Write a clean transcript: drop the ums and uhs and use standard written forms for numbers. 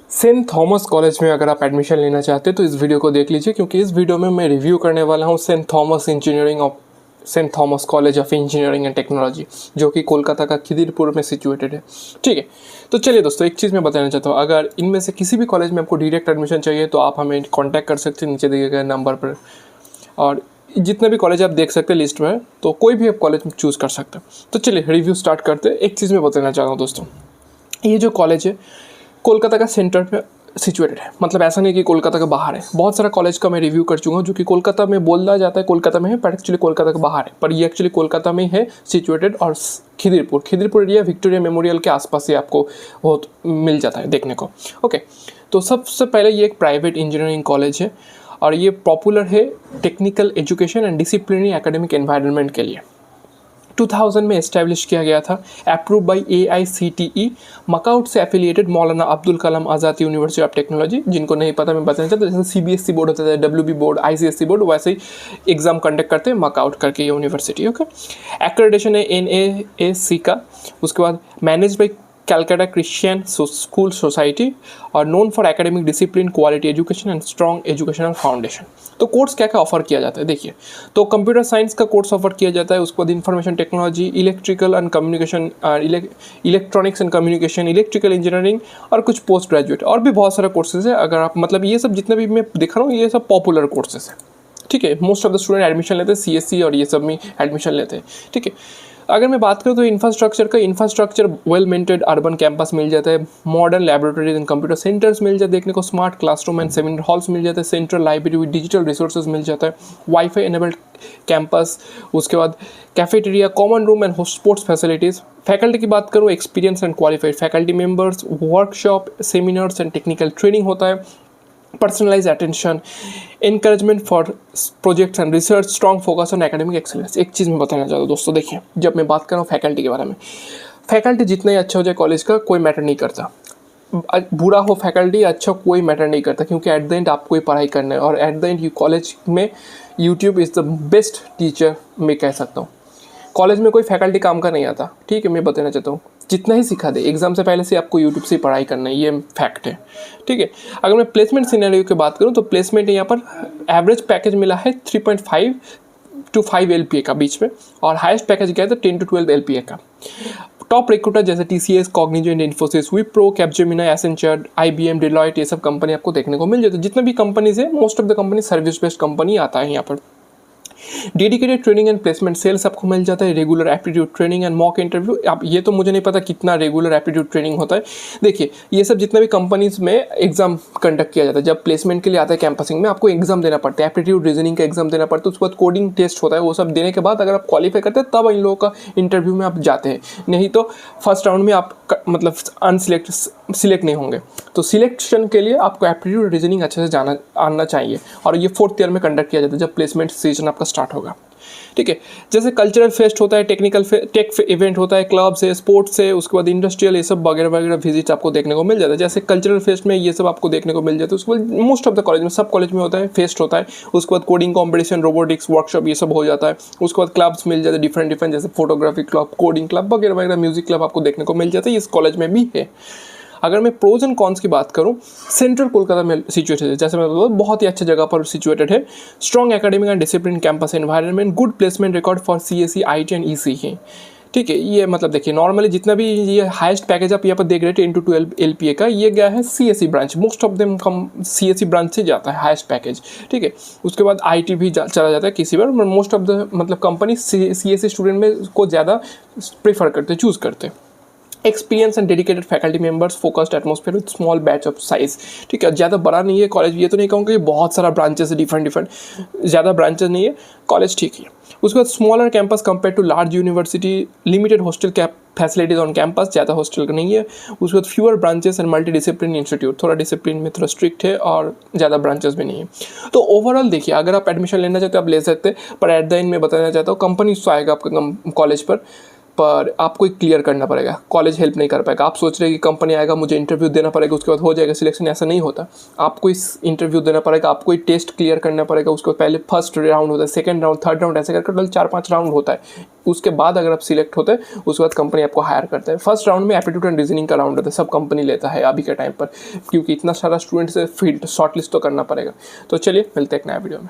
Saint Thomas college में अगर आप एडमिशन लेना चाहते हैं तो इस वीडियो को देख लीजिए, क्योंकि इस वीडियो में मैं रिव्यू करने वाला हूँ Saint Thomas college of engineering and technology, जो कि कोलकाता का खिदिरपुर में सिचुएटेड है। ठीक है, तो चलिए दोस्तों, एक चीज़ मैं बताना चाहता हूँ, अगर इनमें से किसी भी कॉलेज में आपको डायरेक्ट एडमिशन चाहिए तो आप हमें कॉन्टैक्ट कर सकते हैं नीचे दिए गए नंबर पर। और जितने भी कॉलेज आप देख सकते हैं लिस्ट में, तो कोई भी आप कॉलेज चूज़ कर सकते हैं। तो चलिए रिव्यू स्टार्ट करते हैं। एक चीज़ मैं बताना चाह रहा हूँ दोस्तों, ये जो कॉलेज है कोलकाता का सेंटर पे सिचुएटेड है। मतलब ऐसा नहीं कि कोलकाता के बाहर है। बहुत सारा कॉलेज का मैं रिव्यू कर चुका हूँ जो कि कोलकाता में बोला जाता है कोलकाता में है, पर एक्चुअली कोलकाता के बाहर है, पर ये एक्चुअली कोलकाता में है सिचुएटेड। और खिदिरपुर एरिया विक्टोरिया मेमोरियल के आसपास ही आपको बहुत मिल जाता है देखने को। ओके, तो सबसे पहले ये एक प्राइवेट इंजीनियरिंग कॉलेज है और ये पॉपुलर है technical education and disciplinary academic environment के लिए। 2000 में इस्टेब्लिश किया गया था, अप्रूव बाई AICTE। मकाउट से affiliated Maulana Abdul Kalam Azad university of technology. जिनको नहीं पता मैं बताना चाहता हूँ, जैसे CBSE बोर्ड होता है, WB बोर्ड, ICSE बोर्ड, वैसे ही एग्जाम कंडक्ट करते हैं मकाउट करके यूनिवर्सिटी। ओके, एक्रेडिटेशन है NAAC का। उसके बाद manage by Calcutta Christian School Society और known for academic discipline, quality education and strong educational foundation. तो कोर्स क्या क्या ऑफर किया जाता है देखिए, तो कंप्यूटर साइंस का कोर्स ऑफर किया जाता है। उसके बाद information technology, electrical and communication, electronics and communication, electrical engineering और कुछ पोस्ट ग्रेजुएट और भी बहुत सारे कोर्सेज है। अगर आप मतलब ये सब जितने भी मैं दिखा रहा हूँ ये सब पॉपुलर कोर्सेज है। ठीक है, most of the student admission लेते हैं CSE और ये सब में एडमिशन लेते हैं। ठीक है, अगर मैं बात करूँ तो infrastructure well maintained urban campus मिल जाता है, modern laboratories and computer centres मिल जाते हैं देखने को, smart classroom and seminar halls मिल जाते हैं, central library with digital resources मिल जाता है, वाईफाई एनेबल्ड कैंपस, उसके बाद cafeteria, common room and sports facilities. Faculty की बात करूँ, experience and qualified faculty members, workshop, seminars and technical training होता है, personalise attention, encouragement for projects and research, strong focus on academic excellence. एक चीज़ मैं बताना चाहता हूँ दोस्तों, देखिए जब मैं बात कर रहा हूँ फैकल्टी के बारे में, फैकल्टी जितना ही अच्छा हो जाए कॉलेज का कोई मैटर नहीं करता। बुरा हो फैकल्टी अच्छा कोई मैटर नहीं करता, क्योंकि एट द एंड आपको ही पढ़ाई करना है और एट द एंड कॉलेज में YouTube is the best teacher मैं कह सकता हूँ। कॉलेज में कोई फैकल्टी काम का नहीं आता। ठीक है, मैं बताना चाहता हूँ जितना ही सिखा दे, एग्जाम से पहले से आपको यूट्यूब से पढ़ाई करना है, ये फैक्ट है। ठीक है, अगर मैं प्लेसमेंट सिनेरियो की बात करूँ तो प्लेसमेंट यहाँ पर एवरेज पैकेज मिला है 3.5 to 5 LPA का बीच में, और हाईएस्ट पैकेज गया था 10 to 12 LPA का। टॉप रिक्रूटर जैसे TCS, Cognizant, Infosys, Wipro, Capgemini, Accenture, IBM, Deloitte, ये सब कंपनी आपको देखने को मिल जाती है। जितने भी कंपनीज है most of the company service based company आता है यहाँ पर। Dedicated training and placement cells आपको मिल जाता है, regular aptitude training and mock interview. आप ये तो मुझे नहीं पता कितना रेगुलर एप्टीट्यूड ट्रेनिंग होता है। देखिए ये सब जितने भी कंपनीज में एग्जाम कंडक्ट किया जाता है, जब प्लेसमेंट के लिए आता है कैंपसिंग में आपको एग्जाम देना पड़ता है, एप्टीट्यूड रीजनिंग का एग्जाम देना पड़ता है, उसके बाद कोडिंग टेस्ट होता है। वो सब देने के बाद अगर आप क्वालिफाई करते हैं तब इन लोगों का इंटरव्यू में आप जाते हैं, नहीं तो फर्स्ट राउंड में आप मतलब सिलेक्ट नहीं होंगे। तो सिलेक्शन के लिए आपको एप्टीट्यूड रीजनिंग अच्छे से आना चाहिए, और ये 4th ईयर में कंडक्ट किया जाता है जब प्लेसमेंट सीजन आपका स्टार्ट होगा। ठीक है, जैसे कल्चरल फेस्ट होता है, टेक इवेंट होता है, क्लब्स है, स्पोर्ट्स है, उसके बाद इंडस्ट्रियल, ये सब वगैरह वगैरह विजिट आपको देखने को मिल जाता है। जैसे कल्चरल फेस्ट में ये सब आपको देखने को मिल जाता है। उसके बाद मोस्ट ऑफ द कॉलेज में, सब कॉलेज में होता है, फेस्ट होता है। उसके बाद कोडिंग कॉम्पिटिशन, रोबोटिक्स वर्कशॉप, ये सब हो जाता है। उसके बाद क्लब्स मिल जाते हैं डिफरेंट जैसे फोटोग्राफी क्लब, कोडिंग क्लब वगैरह वगैरह, म्यूजिक क्लब आपको देखने को मिल जाता है। इस कॉलेज में भी है। अगर मैं प्रोज एंड कॉन्स की बात करूं, सेंट्रल कोलकाता में सिचुएटेड है, जैसे मैं बोला बहुत ही अच्छी जगह पर सिचुएटेड है। Strong academic and discipline campus environment, good placement record for CSE, IT and EC है। ठीक है, ये मतलब देखिए नॉर्मली जितना भी ये हाईएस्ट पैकेज आप यहाँ पर देख रहे थे 10 to 12 LPA का, ये गया है CSE branch. Most of them CSE branch से जाता है हाईएस्ट पैकेज। ठीक है, उसके बाद IT भी चला जाता है किसी बार, मोस्ट ऑफ द मतलब कंपनी CSE स्टूडेंट में को ज़्यादा प्रेफर करते, चूज़ करते। Experience and dedicated faculty members, focused atmosphere with small batch of size. ठीक है, ज़्यादा बड़ा नहीं है कॉलेज, ये तो नहीं कहूँगा कि बहुत सारा ब्रांचेस है डिफरेंट, ज़्यादा ब्रांचेस नहीं है कॉलेज। ठीक है, उसके बाद smaller campus compare to large university, limited hostel facilities on campus, ज़्यादा हॉस्टल का नहीं है। उसके बाद fewer branches and multi discipline institute, थोड़ा डिसिप्लिन में थोड़ा स्ट्रिक्ट है और ज़्यादा ब्रांचेस भी नहीं है। तो ओवरऑल देखिए, अगर आप एडमिशन लेना चाहते हो आप ले सकते हैं, पर एट द एंड में बताना चाहता हूँ कंपनी तो आएगा आपका कॉलेज पर, पर आपको एक क्लियर करना पड़ेगा, कॉलेज हेल्प नहीं कर पाएगा। आप सोच रहे हैं कि कंपनी आएगा, मुझे इंटरव्यू देना पड़ेगा, उसके बाद हो जाएगा सिलेक्शन, ऐसा नहीं होता। आपको इस इंटरव्यू देना पड़ेगा, आपको एक टेस्ट क्लियर करना पड़ेगा, उसको पहले फर्स्ट राउंड होता है, सेकंड राउंड, थर्ड राउंड, ऐसे करके टोटल 4-5 राउंड होता है। उसके बाद अगर आप सिलेक्ट होते हैं उसके बाद कंपनी आपको हायर करता है। फर्स्ट राउंड में एप्टीट्यूड एंड रीजनिंग का राउंड होता है, सब कंपनी लेता है अभी के टाइम पर, क्योंकि इतना सारा स्टूडेंट्स है, फील्ड शॉर्टलिस्ट तो करना पड़ेगा। तो चलिए मिलते हैं एक नया वीडियो में।